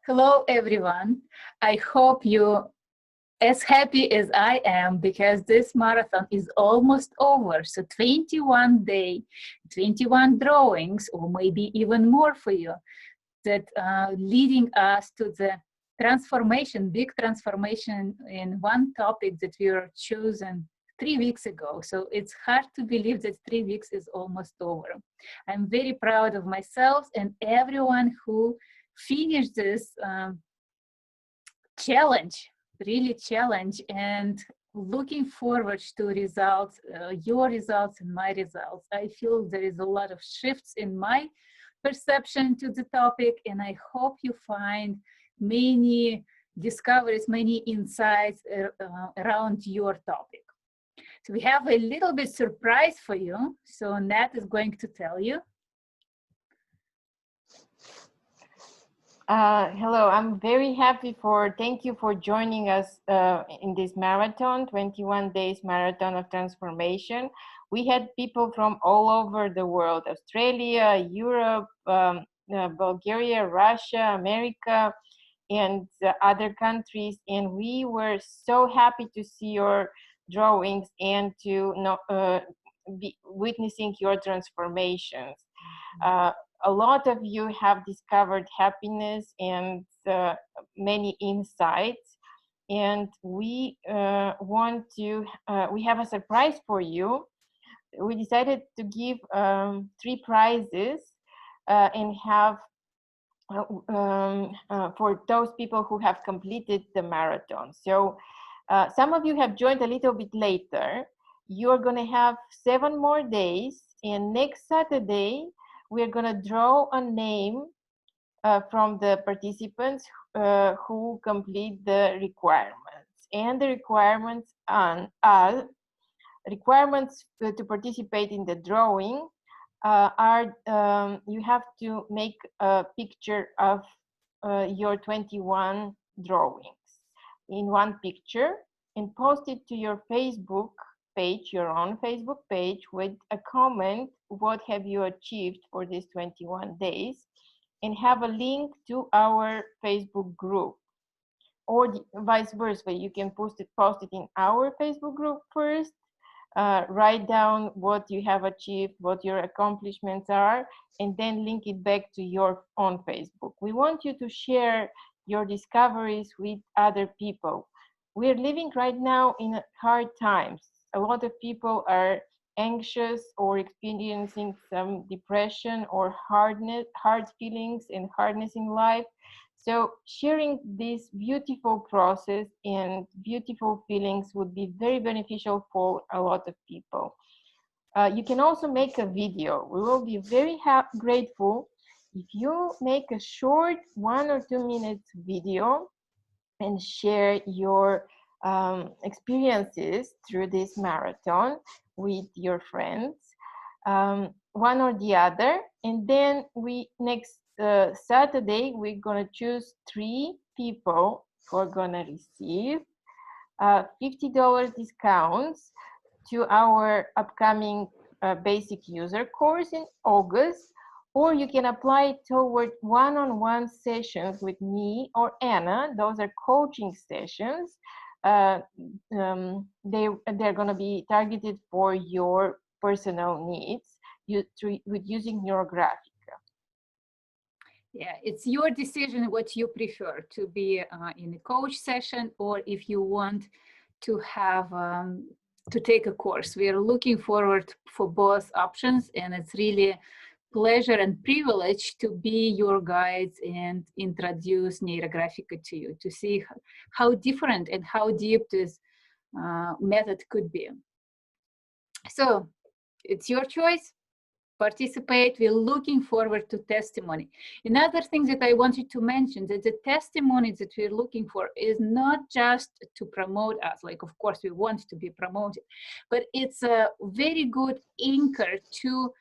Hello, everyone. I hope you're as happy as I am because this marathon is almost over. So 21 day, 21 drawings, or maybe even more for you, that leading us to the transformation, big transformation in one topic that we were chosen 3 weeks ago. So it's hard to believe that 3 weeks is almost over. I'm very proud of myself and everyone who finished this challenge, really challenge, and looking forward to results, your results and my results. I feel there is a lot of shifts in my perception to the topic, and I hope you find many discoveries, many insights around your topic. So we have a little bit surprise for you. So Nat is going to tell you. Hello, I'm very happy thank you for joining us in this marathon, 21 days marathon of transformation. We had people from all over the world, Australia, Europe, Bulgaria, Russia, America, and other countries. And we were so happy to see your drawings and to be witnessing your transformations. A lot of you have discovered happiness and many insights, and we we have a surprise for you. We decided to give 3 prizes and have for those people who have completed the marathon. So some of you have joined a little bit later. You're going to have 7 more days, and next Saturday we're going to draw a name from the participants who complete the requirements. And the requirements are requirements to participate in the drawing are you have to make a picture of your 21 drawings in one picture and post it to your Facebook page, your own Facebook page, with a comment, what have you achieved for these 21 days, and have a link to our Facebook group, or vice versa. You can post it in our Facebook group first, write down what you have achieved, what your accomplishments are, and then link it back to your own Facebook. We want you to share your discoveries with other people. We're living right now in hard times. A lot of people are anxious or experiencing some depression or hard feelings and hardness in life. So sharing this beautiful process and beautiful feelings would be very beneficial for a lot of people. You can also make a video. We will be very grateful if you make a short 1 or 2 minutes video and share your experiences through this marathon with your friends, one or the other. And then next Saturday, we're gonna choose 3 people who are gonna receive $50 discounts to our upcoming basic user course in August, or you can apply toward one-on-one sessions with me or Anna. Those are coaching sessions. They're going to be targeted for your personal needs with using Neurographica. Yeah, it's your decision what you prefer, to be in a coach session, or if you want to have to take a course. We are looking forward for both options, and it's really pleasure and privilege to be your guides and introduce Neurographica to you, to see how different and how deep this method could be. So it's your choice. Participate. We're looking forward to testimony. Another thing that I wanted to mention, that the testimony that we're looking for is not just to promote us, like of course we want to be promoted, but it's a very good anchor to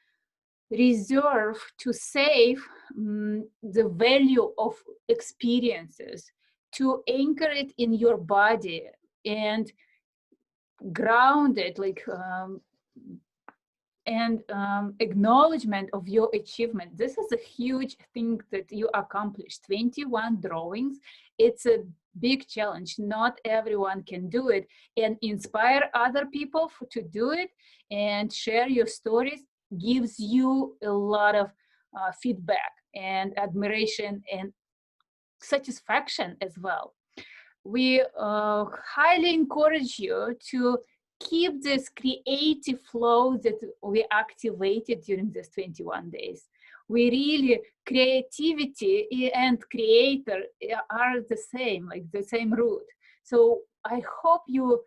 reserve, to save the value of experiences, to anchor it in your body and ground it, like and acknowledgement of your achievement. This is a huge thing that you accomplished. 21 drawings. It's a big challenge. Not everyone can do it, and inspire other people to do it and share your stories gives you a lot of feedback and admiration and satisfaction as well. We highly encourage you to keep this creative flow that we activated during this 21 days. We really, creativity and creator are the same, like the same root. So I hope you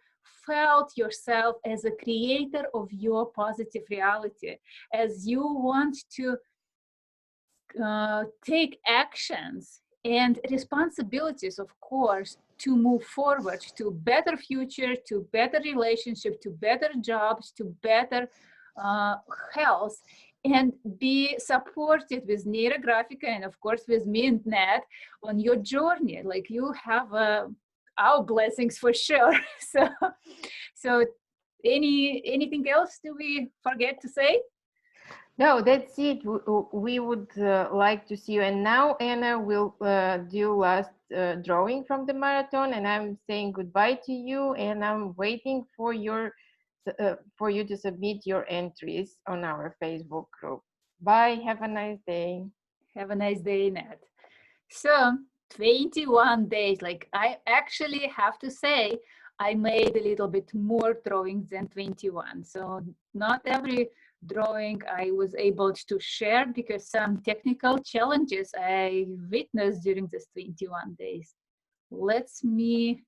felt yourself as a creator of your positive reality, as you want to take actions and responsibilities, of course, to move forward to better future, to better relationship, to better jobs, to better health, and be supported with Neurographica and of course with me and Nat on your journey. Like, you have our blessings for sure. So anything else do we forget to say? No, that's it. We would like to see you. And now Anna will do last drawing from the marathon, and I'm saying goodbye to you, and I'm waiting for you to submit your entries on our Facebook group. Bye. Have a nice day. Have a nice day, Nat. So 21 days, like, I actually have to say, I made a little bit more drawings than 21. So not every drawing I was able to share because some technical challenges I witnessed during this 21 days. Let me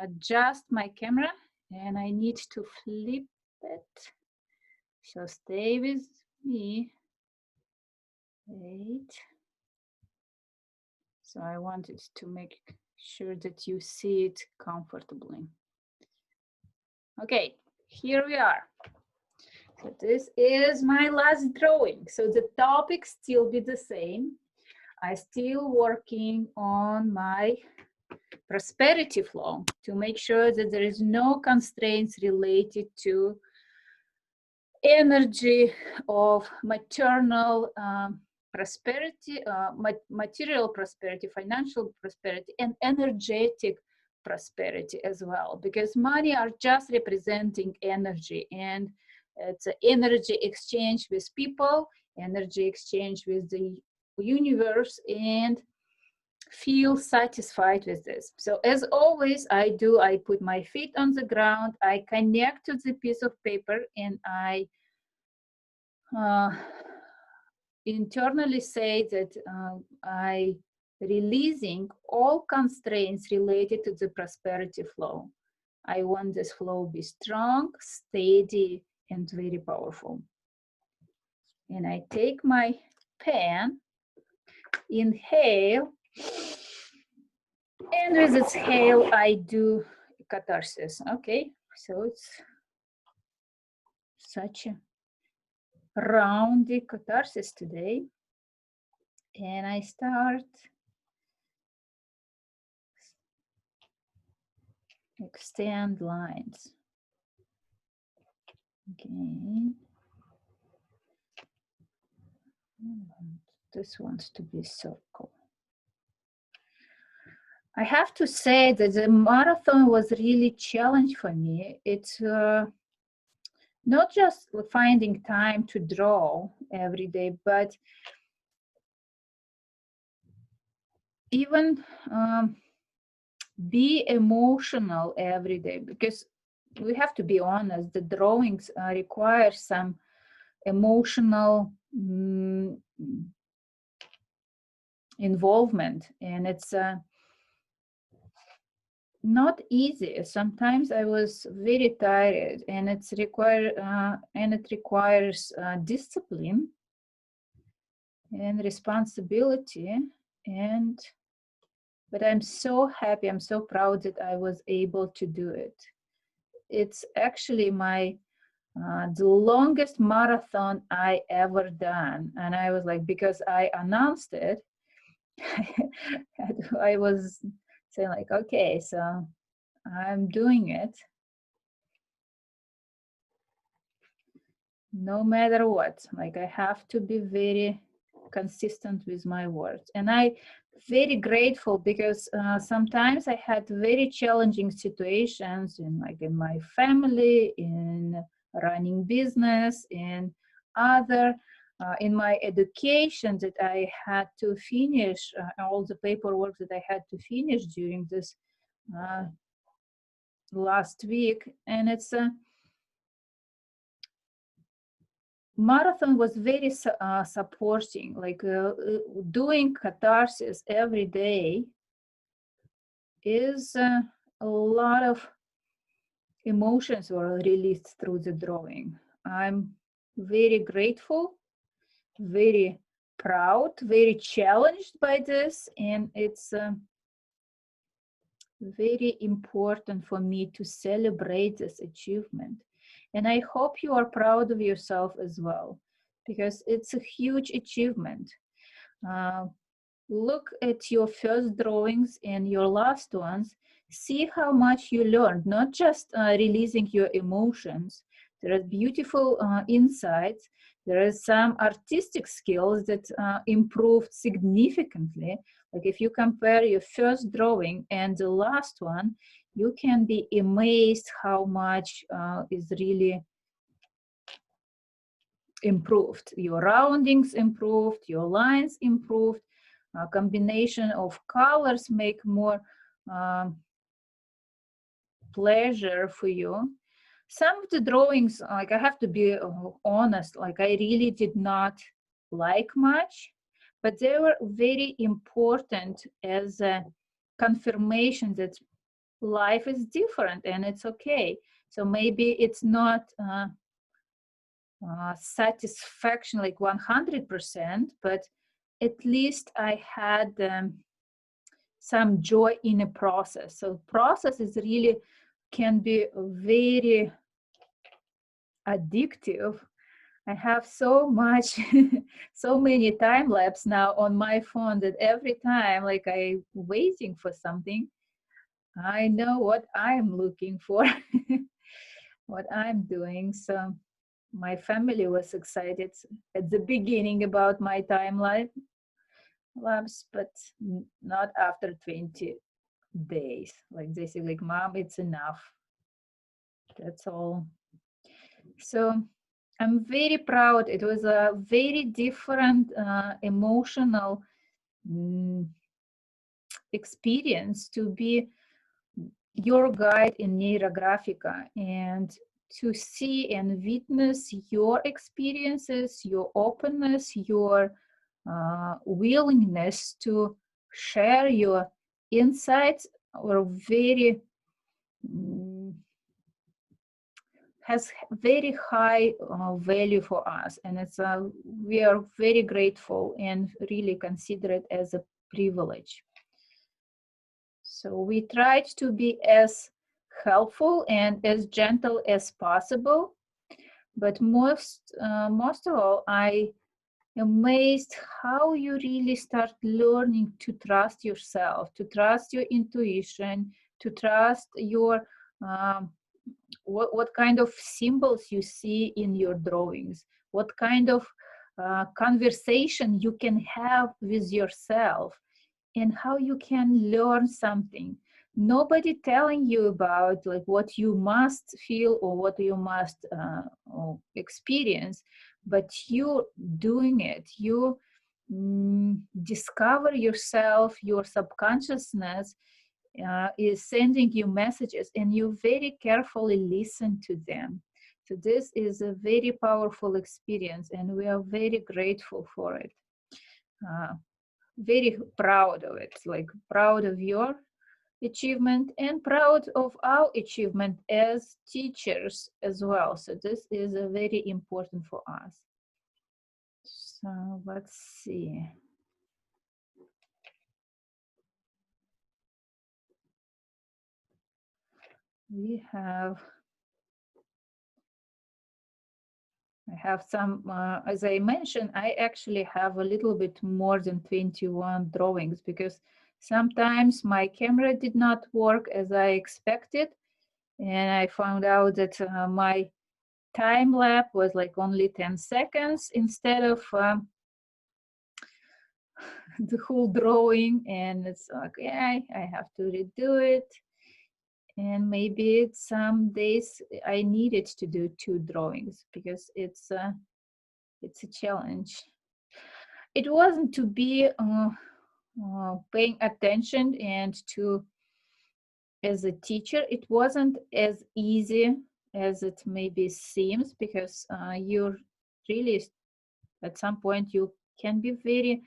adjust my camera, and I need to flip it. So stay with me. Wait. So I wanted to make sure that you see it comfortably. Okay, here we are. So this is my last drawing. So the topic still be the same. I still working on my prosperity flow to make sure that there is no constraints related to energy of maternal prosperity, material prosperity, financial prosperity, and energetic prosperity as well, because money are just representing energy, and it's an energy exchange with people, energy exchange with the universe, and feel satisfied with this. So as always, I put my feet on the ground, I connect to the piece of paper, and I internally say that I releasing all constraints related to the prosperity flow. I want this flow be strong, steady, and very powerful. And I take my pen, inhale, and with exhale, I do catharsis. Okay, so it's such a roundy catharsis today. And I start extend lines. Again. This wants to be circle. I have to say that the marathon was really challenge for me. It's not just finding time to draw every day, but even be emotional every day, because we have to be honest, the drawings require some emotional involvement, and it's not easy. Sometimes I was very tired, and it requires discipline and responsibility, but I'm so happy, I'm so proud that I was able to do it. It's actually my the longest marathon I ever done, and I was like, because I announced it, I was saying like, okay, so I'm doing it. no matter what. Like I have to be very consistent with my words. And I very grateful because sometimes I had very challenging situations in my family, in running business, in other in my education that I had to finish all the paperwork that I had to finish during this last week. And it's marathon was very supporting, like doing catharsis every day is a lot of emotions were released through the drawing. I'm very grateful, very proud, very challenged by this, and it's very important for me to celebrate this achievement. And I hope you are proud of yourself as well, because it's a huge achievement. Uh, Look at your first drawings and your last ones. See how much you learned, not just releasing your emotions. There are beautiful insights. There are some artistic skills that improved significantly. Like if you compare your first drawing and the last one, you can be amazed how much is really improved. Your roundings improved, your lines improved, a combination of colors make more pleasure for you. Some of the drawings, like I have to be honest, like I really did not like much, but they were very important as a confirmation that life is different and it's okay. So maybe it's not satisfaction like 100%, but at least I had some joy in a process. So process is really can be very addictive. I have so much, so many time lapse now on my phone that every time like I'm waiting for something, I know what I'm looking for, what I'm doing. So my family was excited at the beginning about my timeline lapse, but not after 20 days. Like they say, like, Mom, it's enough. That's all. So I'm very proud. It was a very different emotional experience to be your guide in Neurographica and to see and witness your experiences, your openness, your willingness to share your insights were very has very high value for us, and it's we are very grateful and really consider it as a privilege. So we tried to be as helpful and as gentle as possible, but most of all, I amazed how you really start learning to trust yourself, to trust your intuition, to trust your what kind of symbols you see in your drawings, what kind of conversation you can have with yourself, and how you can learn something. Nobody telling you about like what you must feel or what you must experience, but you doing it. You discover yourself, your subconsciousness is sending you messages, and you very carefully listen to them. So this is a very powerful experience, and we are very grateful for it. Very proud of it, like proud of your achievement and proud of our achievement as teachers as well. So this is very important for us. So let's see. I have some, as I mentioned, I actually have a little bit more than 21 drawings because sometimes my camera did not work as I expected. And I found out that my time lapse was like only 10 seconds instead of the whole drawing, and it's okay, I have to redo it. And maybe it's some days I needed to do 2 drawings because it's a challenge. It wasn't to be paying attention and to, as a teacher, it wasn't as easy as it maybe seems, because you're really, at some point, you can be very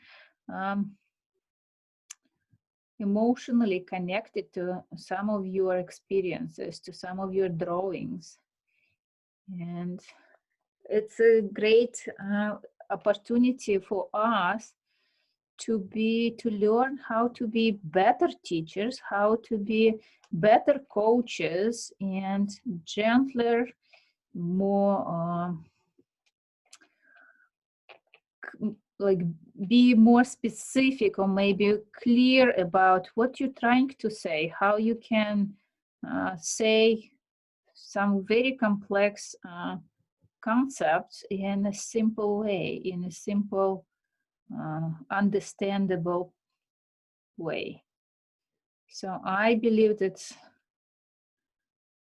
emotionally connected to some of your experiences, to some of your drawings. And it's a great opportunity for us to learn how to be better teachers, how to be better coaches, and gentler, more like be more specific, or maybe clear about what you're trying to say, how you can say some very complex concepts in a simple way, in a simple, understandable way. So I believe that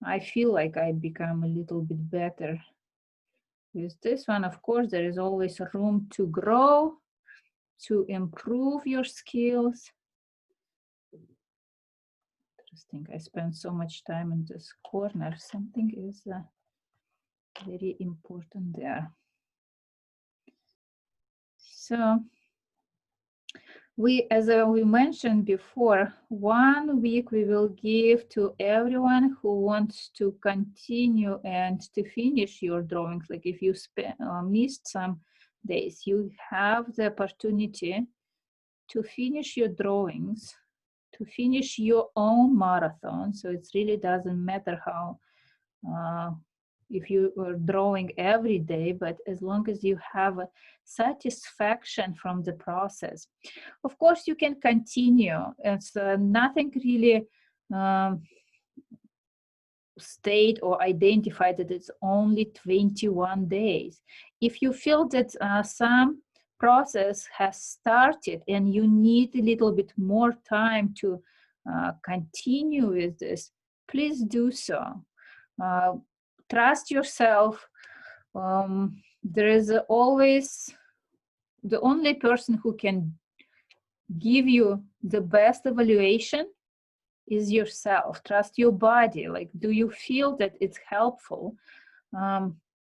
I feel like I become a little bit better with this one. Of course, there is always room to grow, to improve your skills. Interesting, I spend so much time in this corner. Something is very important there. So as we mentioned before, 1 week we will give to everyone who wants to continue and to finish your drawings. Like if you missed some days, you have the opportunity to finish your drawings, to finish your own marathon. So it really doesn't matter how, if you are drawing every day, but as long as you have a satisfaction from the process. Of course, you can continue. It's nothing really state or identify that it's only 21 days. If you feel that some process has started and you need a little bit more time to continue with this, please do so. Trust yourself. There is always, the only person who can give you the best evaluation is yourself. Trust your body. Like, do you feel that it's helpful?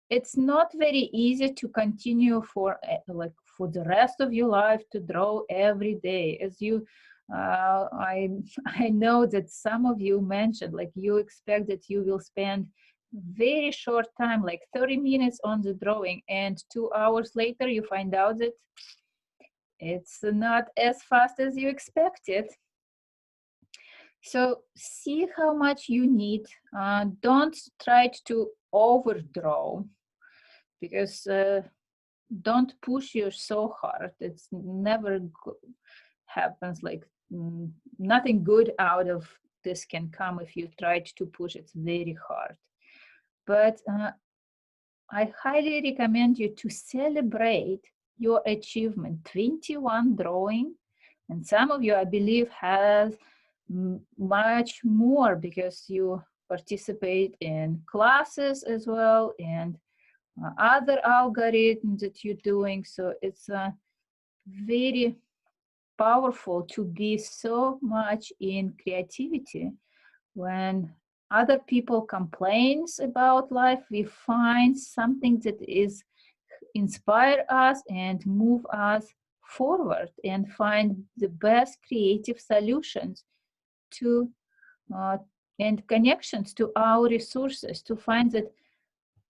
It's not very easy to continue for the rest of your life to draw every day. As you, I know that some of you mentioned, like, you expect that you will spend very short time, like 30 minutes on the drawing, and 2 hours later you find out that it's not as fast as you expected. So see how much you need. Don't try to overdraw, because don't push you so hard. It's never happens. Like nothing good out of this can come if you tried to push it very hard. But I highly recommend you to celebrate your achievement. 21 drawing, and some of you, I believe, has much more, because you participate in classes as well, and other algorithms that you're doing. So it's very powerful to be so much in creativity. When other people complains about life, we find something that is inspire us and move us forward, and find the best creative solutions to and connections to our resources, to find that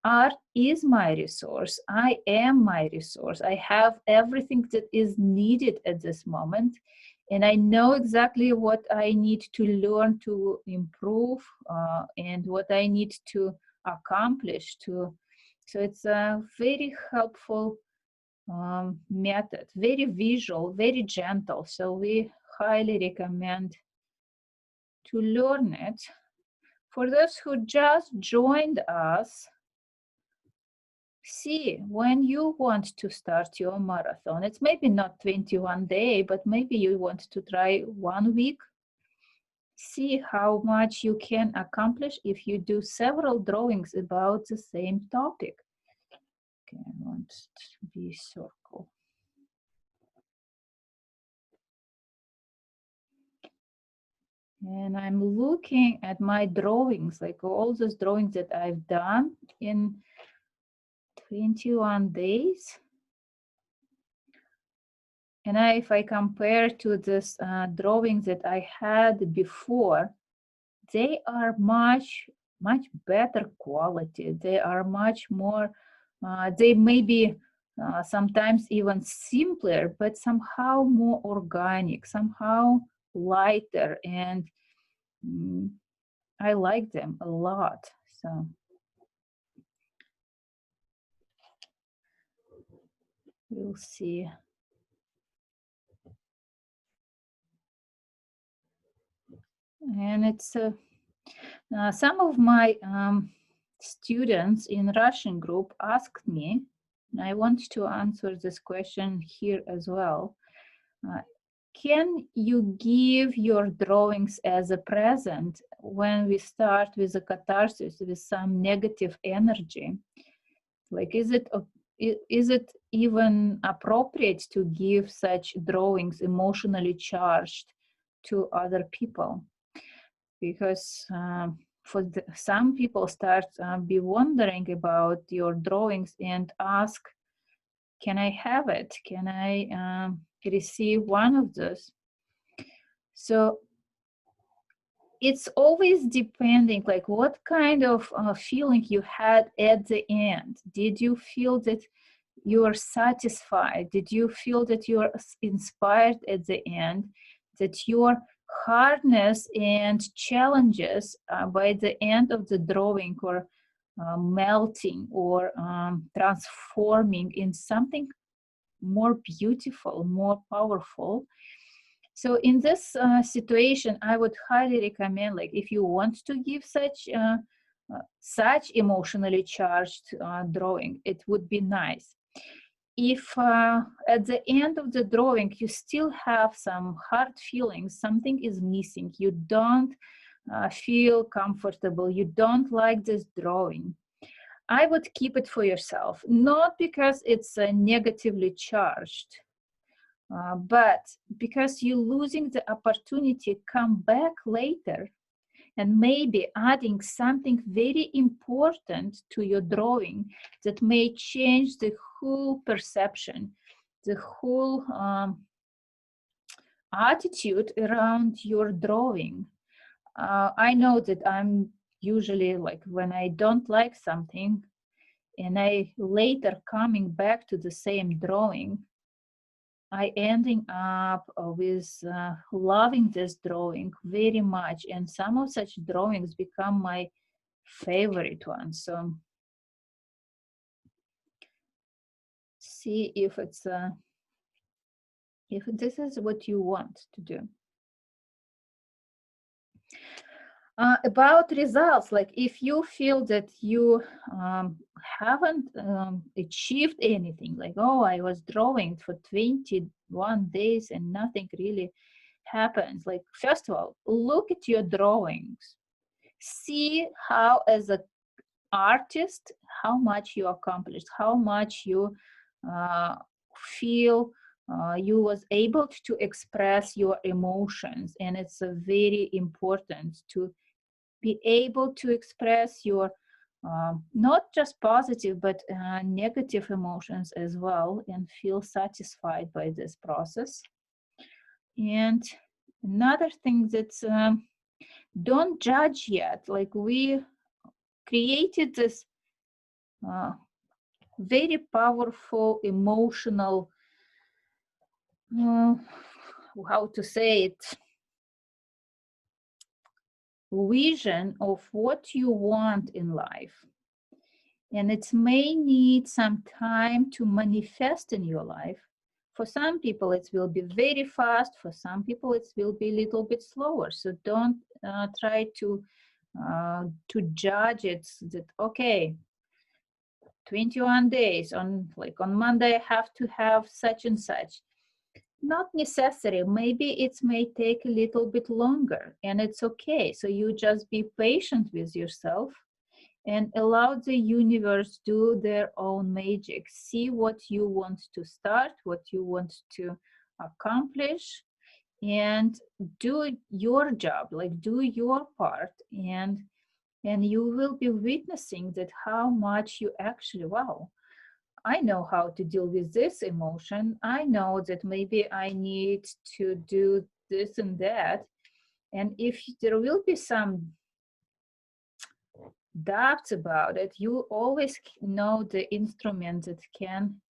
art is my resource. I am my resource. I have everything that is needed at this moment, and I know exactly what I need to learn to improve and what I need to accomplish to. So it's a very helpful method, very visual, very gentle. So we highly recommend to learn it. For those who just joined us, See when you want to start your marathon. It's maybe not 21 day, but maybe you want to try 1 week. See how much you can accomplish if you do several drawings about the same topic. Okay, I want to be circle. And I'm looking at my drawings, like all those drawings that I've done in 21 days. And if I compare to this drawings that I had before, they are much better quality. They are much more, they may be sometimes even simpler, but somehow more organic, somehow lighter, and I like them a lot. So we'll see. And it's some of my students in Russian group asked me, and I want to answer this question here as well. Can you give your drawings as a present when we start with a catharsis, with some negative energy? Like, is it even appropriate to give such drawings emotionally charged to other people? Because some people start be wondering about your drawings and ask, can I have it? Can I receive one of those? So it's always depending, like what kind of feeling you had at the end. Did you feel that you are satisfied? Did you feel that you are inspired at the end? That your hardness and challenges by the end of the drawing or melting or transforming in something more beautiful, more powerful. So in this situation, I would highly recommend, like, if you want to give such emotionally charged drawing, it would be nice. If at the end of the drawing you still have some hard feelings, something is missing, you don't feel comfortable, you don't like this drawing, I would keep it for yourself, not because it's negatively charged, but because you're losing the opportunity to come back later and maybe adding something very important to your drawing that may change the whole perception, the whole attitude around your drawing. I know that I'm usually, like, when I don't like something and I later coming back to the same drawing, I ending up with loving this drawing very much, and some of such drawings become my favorite ones. So see if it's if this is what you want to do. About results, like if you feel that you haven't achieved anything, like, oh, I was drawing for 21 days and nothing really happens. Like, first of all, look at your drawings. See how, as an artist, how much you accomplished, how much you feel you was able to express your emotions. And it's very important to be able to express your not just positive but negative emotions as well, and feel satisfied by this process. And another thing that's don't judge yet. Like, we created this very powerful emotional, how to say it, vision of what you want in life. And it may need some time to manifest in your life. For some people, it will be very fast. For some people, it will be a little bit slower. So don't try to judge it that, okay, 21 days, on Monday I have to have such and such. Not necessary. Maybe it may take a little bit longer, and it's okay. So you just be patient with yourself and allow the universe do their own magic. See what you want to start, what you want to accomplish, and do your job, like do your part, and you will be witnessing that how much you actually, wow, I know how to deal with this emotion. I know that maybe I need to do this and that. And if there will be some doubts about it, you always know the instrument that can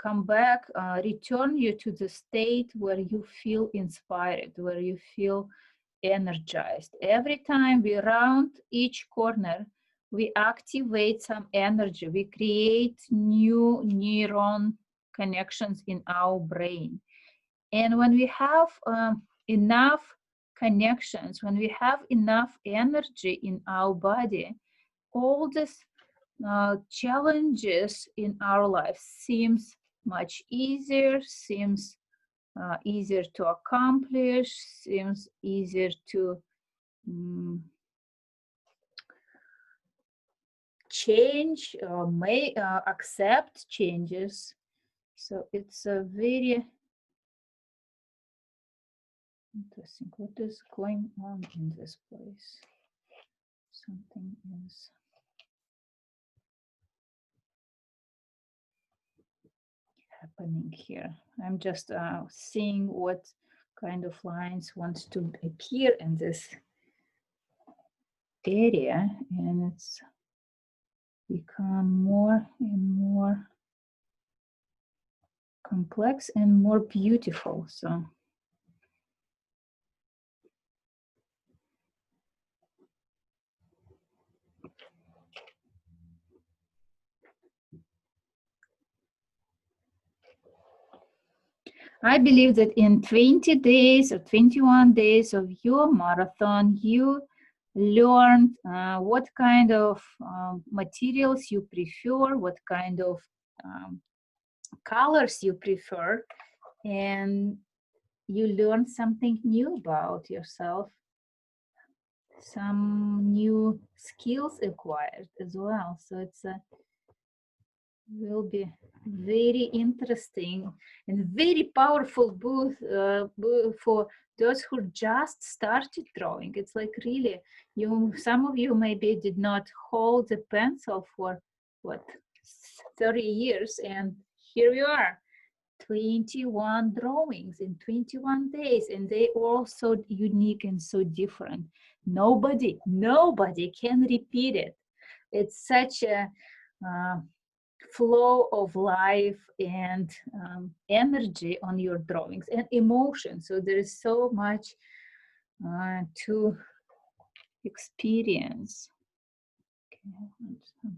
come back, return you to the state where you feel inspired, where you feel energized. Every time we round each corner, we activate some energy. We create new neuron connections in our brain. And when we have enough connections, when we have enough energy in our body, all these challenges in our life seems much easier, seems easier to accomplish, seems easier to change or may accept changes. So it's a very interesting. What is going on in this place? Something is happening here. I'm just seeing what kind of lines wants to appear in this area, and it's become more and more complex and more beautiful. So I believe that in 20 days or 21 days of your marathon, you learned what kind of materials you prefer, what kind of colors you prefer, and you learn something new about yourself, some new skills acquired as well. So it's will be very interesting and very powerful both for those who just started drawing. It's like really, some of you maybe did not hold the pencil for what, 30 years, and here we are, 21 drawings in 21 days, and they all so unique and so different. Nobody can repeat it. It's such a flow of life and energy on your drawings and emotion. So there is so much to experience. Okay.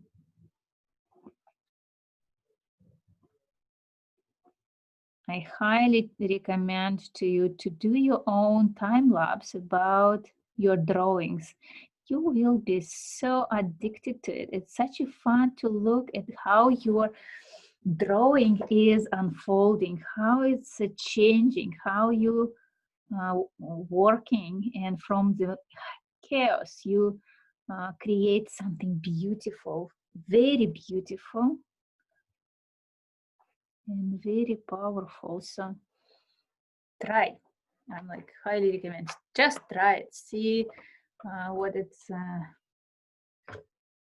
I highly recommend to you to do your own time lapse about your drawings. You will be so addicted to it. It's such a fun to look at how your drawing is unfolding, how it's changing, how you working, and from the chaos you create something beautiful, very beautiful and very powerful. So try. I'm like highly recommend. Just try it. See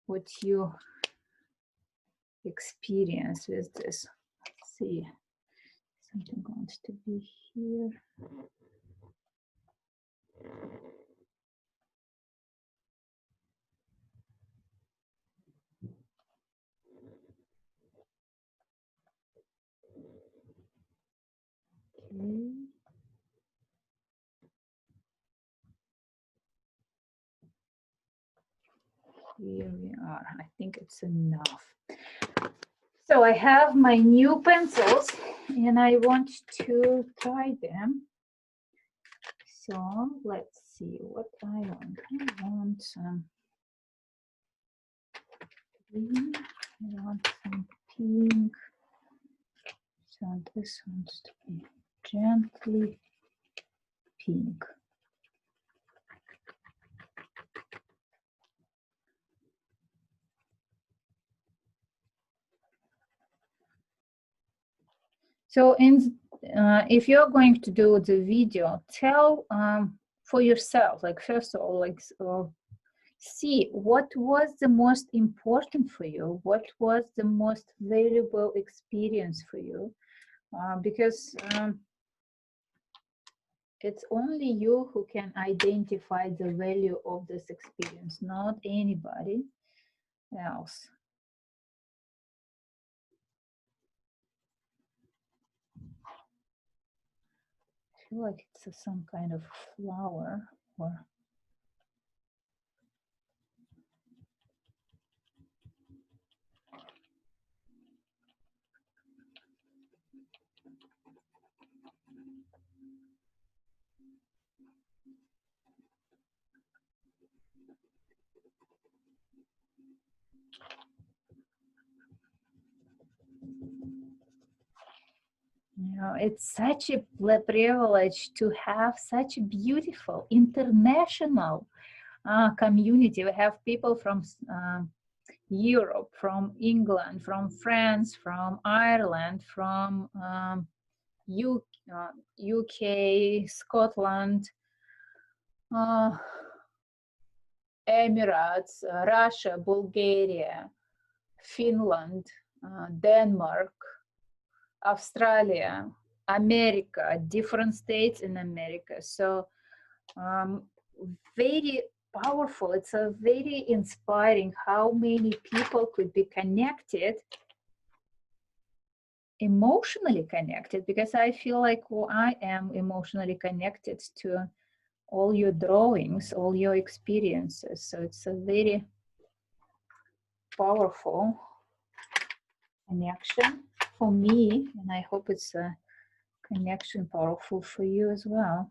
what you experience with this. Let's see, something going to be here. Okay. Here we are. I think it's enough. So I have my new pencils and I want to try them. So let's see what I want. I want green. I want some pink. So this wants to be gently pink. So if you're going to do the video, tell for yourself, like first of all, like see what was the most important for you, what was the most valuable experience for you, because it's only you who can identify the value of this experience, not anybody else. I feel like it's some kind of flower or you know, it's such a privilege to have such a beautiful international community. We have people from Europe, from England, from France, from Ireland, from UK, Scotland, Emirates, Russia, Bulgaria, Finland, Denmark, Australia, America, different states in America. So very powerful. It's a very inspiring how many people could be connected, emotionally connected, because I feel like I am emotionally connected to all your drawings, all your experiences. So it's a very powerful connection for me, and I hope it's a connection powerful for you as well.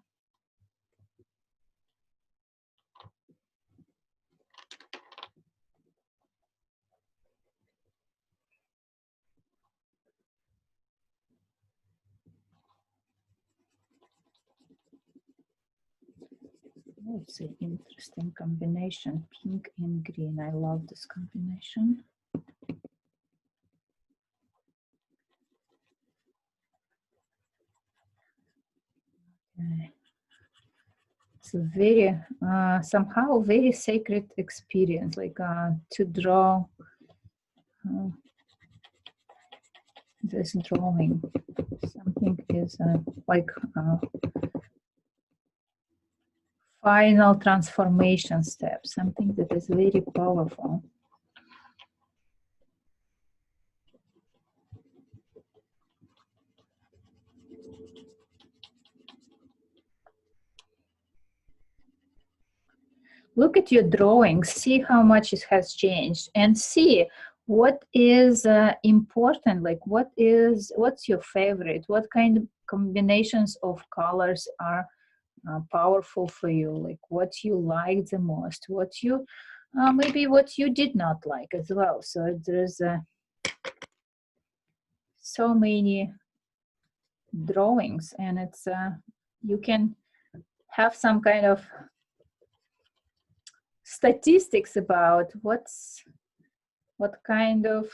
Oh, it's an interesting combination, pink and green. I love this combination. Okay. It's a very, somehow very sacred experience, like to draw this drawing. Something is like final transformation step, something that is very powerful. Look at your drawings, see how much it has changed, and see what is important, like what's your favorite, what kind of combinations of colors are powerful for you, like what you like the most, what you maybe what you did not like as well. So there's so many drawings, and it's you can have some kind of statistics about what kind of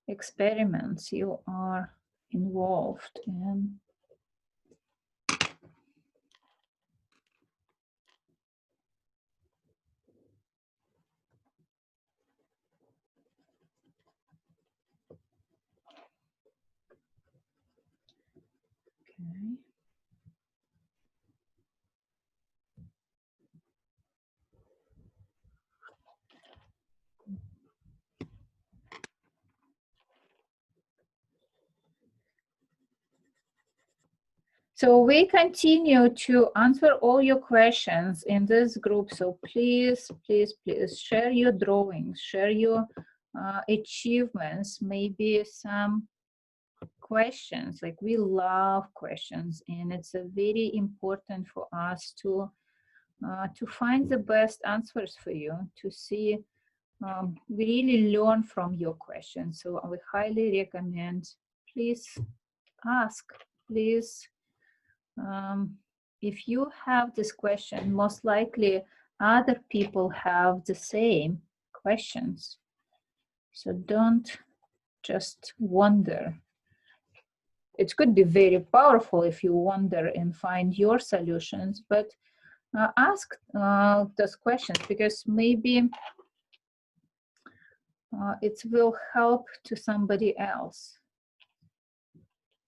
experiments you are involved in. Okay. So we continue to answer all your questions in this group. So please, please, please share your drawings, share your achievements, maybe some questions. Like we love questions, and it's very important for us to find the best answers for you, to see we really learn from your questions. So we highly recommend, please ask, please. If you have this question, most likely other people have the same questions. So don't just wonder. It could be very powerful if you wonder and find your solutions, but ask those questions, because maybe it will help to somebody else.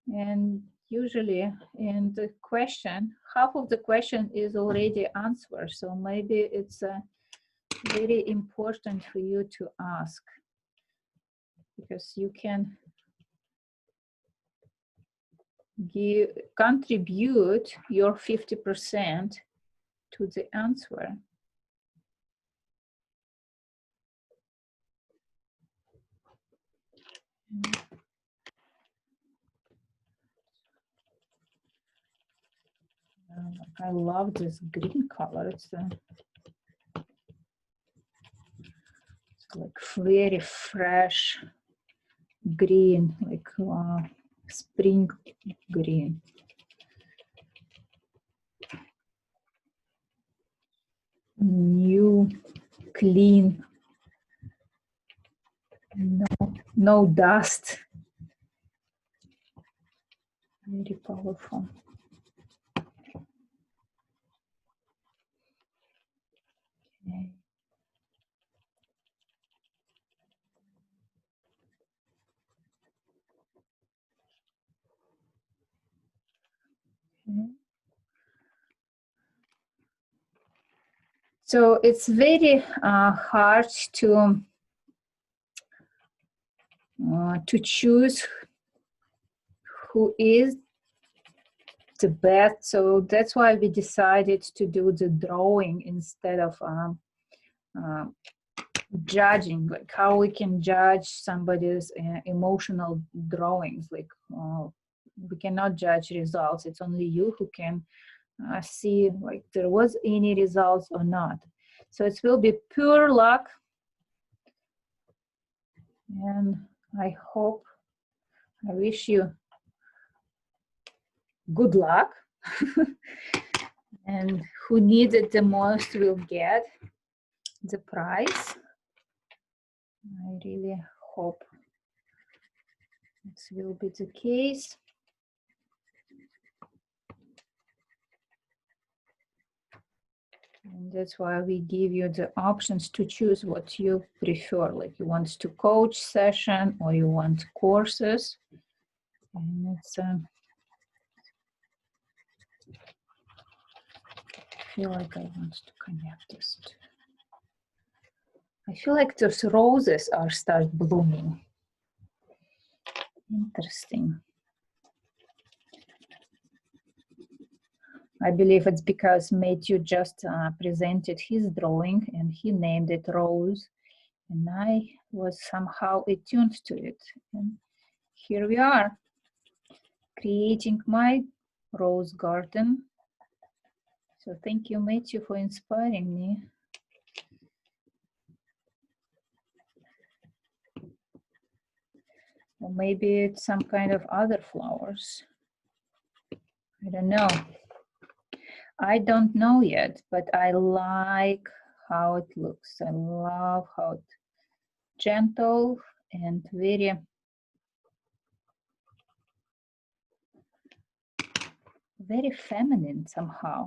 And usually in the question, half of the question is already answered. So maybe it's very important for you to ask, because you can contribute your 50% to the answer. I love this green color. It's like very fresh green, like spring green. New, clean, no dust. Very powerful. Okay. Okay. So it's very hard to choose who is the best. So that's why we decided to do the drawing instead of judging, like how we can judge somebody's emotional drawings. Like we cannot judge results. It's only you who can see like there was any results or not. So it will be pure luck. And I hope, I wish you good luck. And who needs it the most will get the prize. I really hope this will be the case. And that's why we give you the options to choose what you prefer. Like you want to coach session or you want courses. And it's I feel like I want to connect this. I feel like those roses are start blooming. Interesting. I believe it's because Matthew just presented his drawing and he named it Rose. And I was somehow attuned to it. And here we are, creating my rose garden. So thank you, Matthew, for inspiring me. Or maybe it's some kind of other flowers. I don't know. I don't know yet, but I like how it looks. I love how it's gentle and very feminine somehow.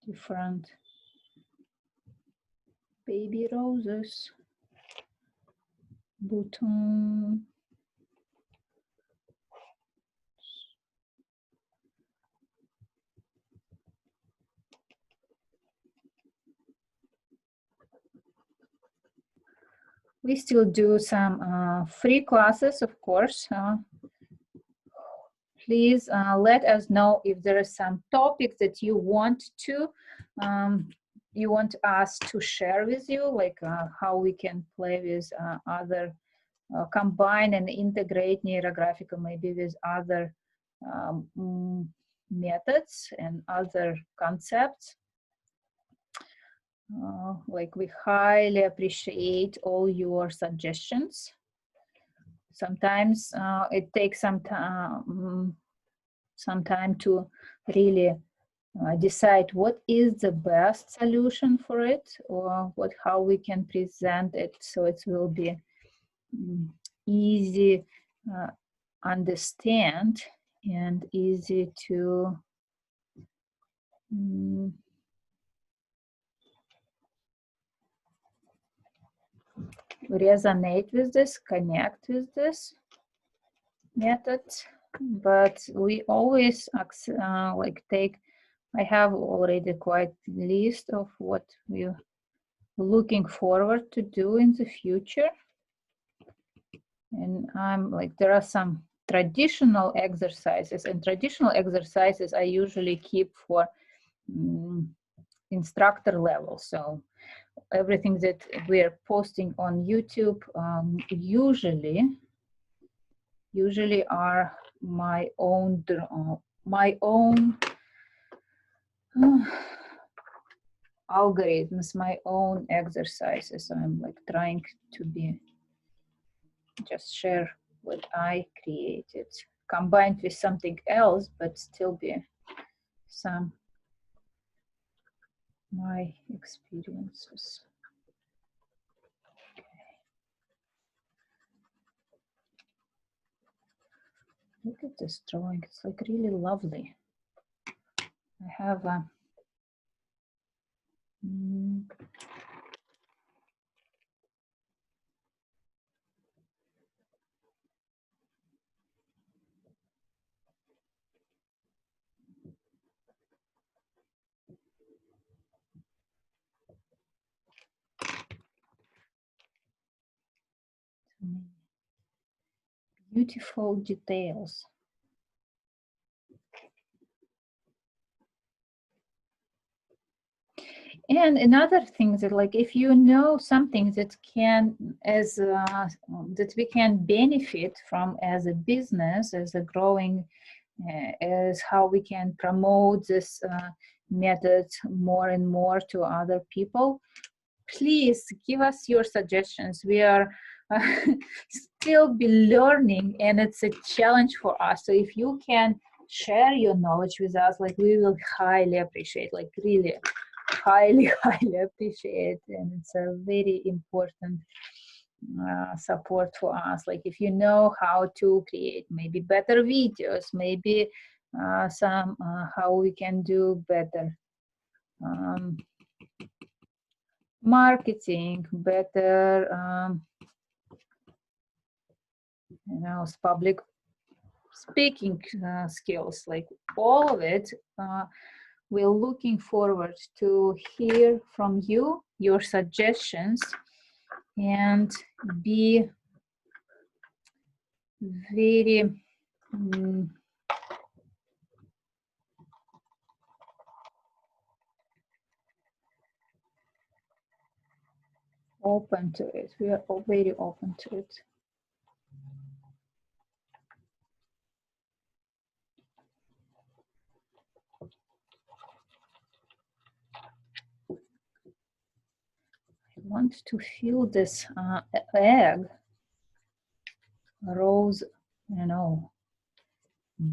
Different baby roses, button. We still do some free classes, of course. Please let us know if there are some topics that you want us to share with you, like how we can play with other, combine and integrate Neurographica maybe with other methods and other concepts. Like we highly appreciate all your suggestions. Sometimes it takes some time to really decide what is the best solution for it, or how we can present it so it will be easy understand and easy to resonate with this, connect with this method. But we always like I have already quite a list of what we're looking forward to do in the future. And I'm like, there are some traditional exercises, and traditional exercises I usually keep for instructor level. So everything that we're posting on YouTube usually are my own algorithms, my own exercises. So I'm like trying to be just share what I created, combined with something else, but still be some my experiences. Look at this drawing, it's like really lovely. I have a beautiful details. And another thing that, like, if you know something that can that we can benefit from as a business, as a growing, as how we can promote this method more and more to other people, please give us your suggestions. We are still be learning, and it's a challenge for us. So if you can share your knowledge with us, like, we will highly appreciate, like really highly appreciate. And it's a very important support for us. Like, if you know how to create maybe better videos, maybe some how we can do better marketing, better public speaking skills, like all of it. We're looking forward to hear from you, your suggestions, and be very open to it. We are very open to it. I want to feel this egg, rose,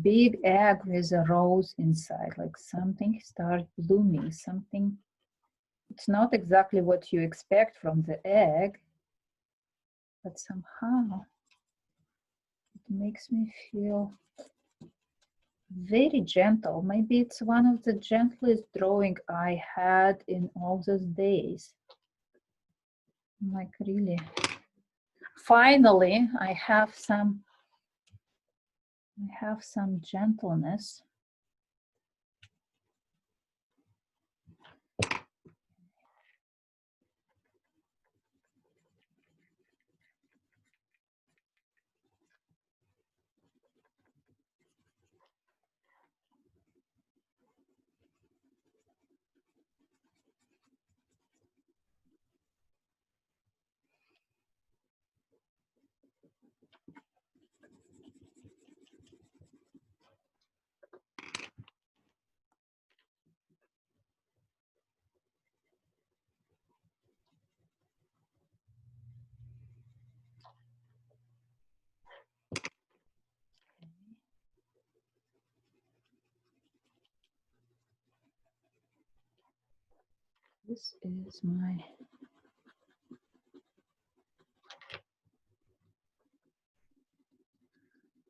big egg with a rose inside, like something start blooming, something. It's not exactly what you expect from the egg, but somehow it makes me feel very gentle. Maybe it's one of the gentlest drawing I had in all those days. Like, really, finally, I have some gentleness. This is my.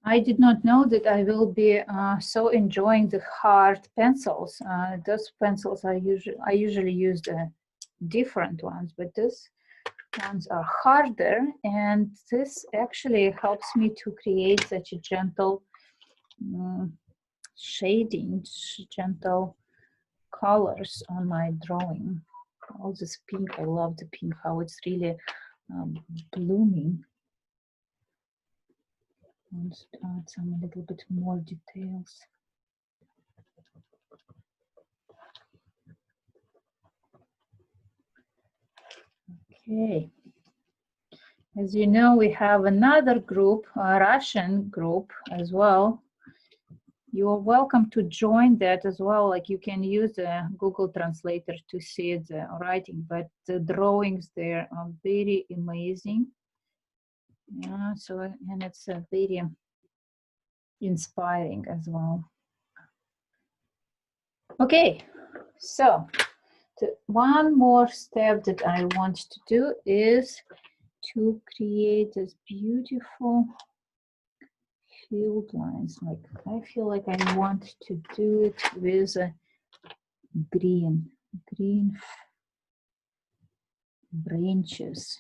I did not know that I will be so enjoying the hard pencils. Those pencils I usually use the different ones, but these ones are harder, and this actually helps me to create such a gentle shading, gentle colors on my drawing. All this pink, I love the pink, how it's really blooming. Let's add some a little bit more details. Okay. As you know, we have another group, a Russian group as well. You're welcome to join that as well. Like you can use the Google Translator to see the writing, but the drawings there are very amazing. Yeah, so, and it's very inspiring as well. Okay, so one more step that I want to do is to create this beautiful field lines. Like I feel like I want to do it with a green branches.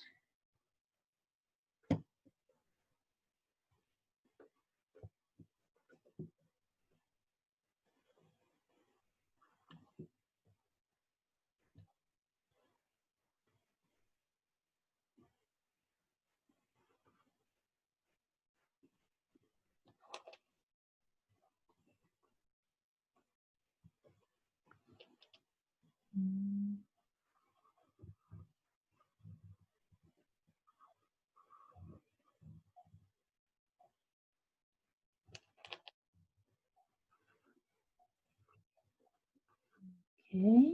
Okay.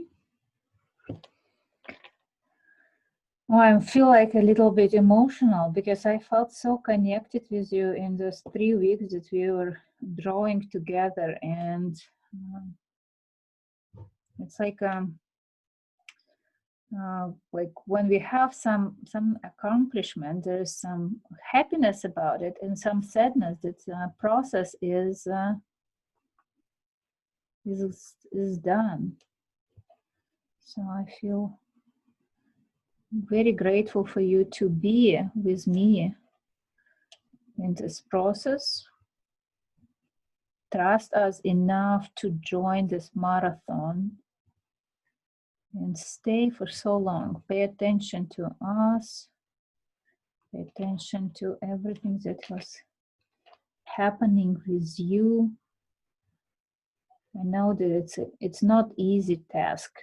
Oh, I feel like a little bit emotional because I felt so connected with you in those 3 weeks that we were drawing together, and it's like when we have some accomplishment, there is some happiness about it and some sadness that the process is done. So I feel very grateful for you to be with me in this process. Trust us enough to join this marathon and stay for so long. Pay attention to us. Pay attention to everything that was happening with you. I know that it's not easy task,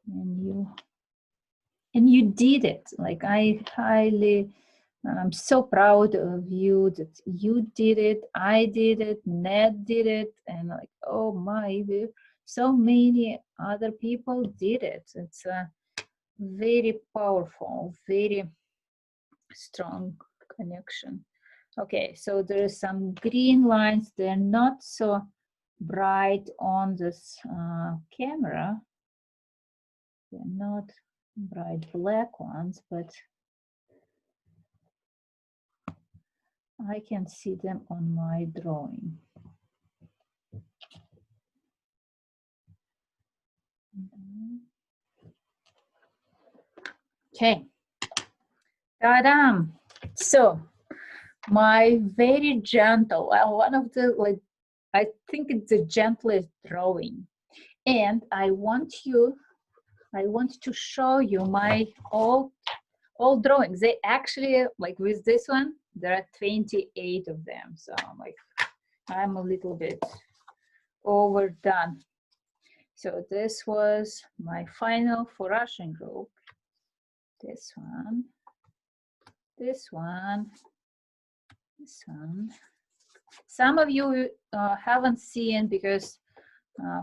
and you did it. Like I'm so proud of you that you did it. I did it. Ned did it, and like, oh my, so many other people did it. It's a very powerful, very strong connection. Okay, so there are some green lines. They're not so bright on this camera. They're not bright black ones, but I can see them on my drawing. Okay. Ta-da! So my very gentle, one of the, like, I think it's the gentlest drawing. And I want to show you my all drawings. They actually, like with this one, there are 28 of them. So I'm a little bit overdone. So this was my final for Russian group. This one, this one, this one. Some of you haven't seen because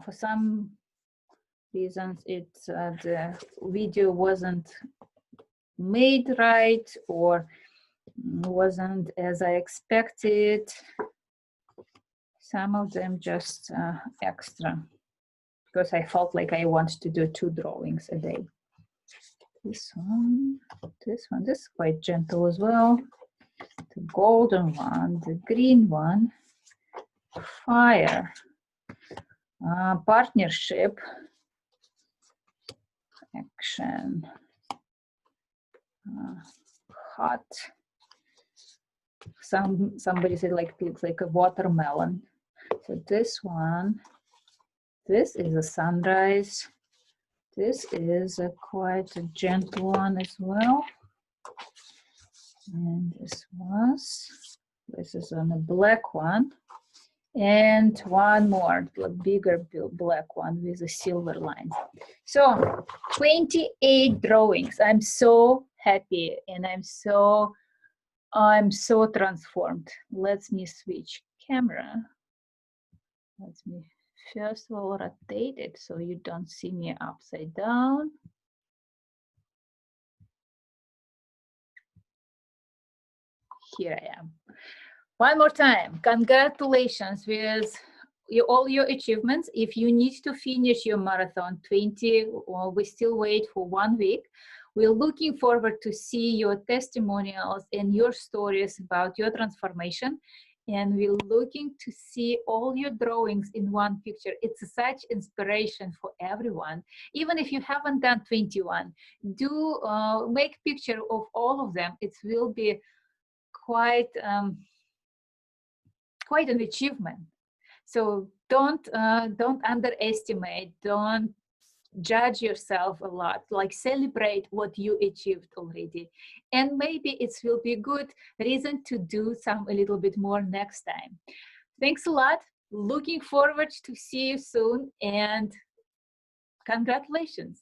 for some reasons the video wasn't made right or wasn't as I expected. Some of them just extra. because I felt like I wanted to do 2 drawings a day. This one, this is quite gentle as well. The golden one, the green one, fire, partnership, action, hot. Somebody said like it looks like a watermelon. So this one, this is a sunrise. This is a quite a gentle one as well. And this is on a black one. And one more, the bigger black one with a silver line. So 28 drawings. I'm so happy and I'm so transformed. Let me switch camera. Let me first of all rotate it so you don't see me upside down. Here I am. One more time, congratulations with all your achievements. If you need to finish your marathon 20, or we still wait for 1 week, we're looking forward to see your testimonials and your stories about your transformation. And we're looking to see all your drawings in one picture. It's such inspiration for everyone. Even if you haven't done 21, do make picture of all of them. It will be quite an achievement. So don't underestimate, don't judge yourself a lot, like celebrate what you achieved already. And maybe it will be a good reason to do a little bit more next time. Thanks a lot. Looking forward to see you soon and congratulations.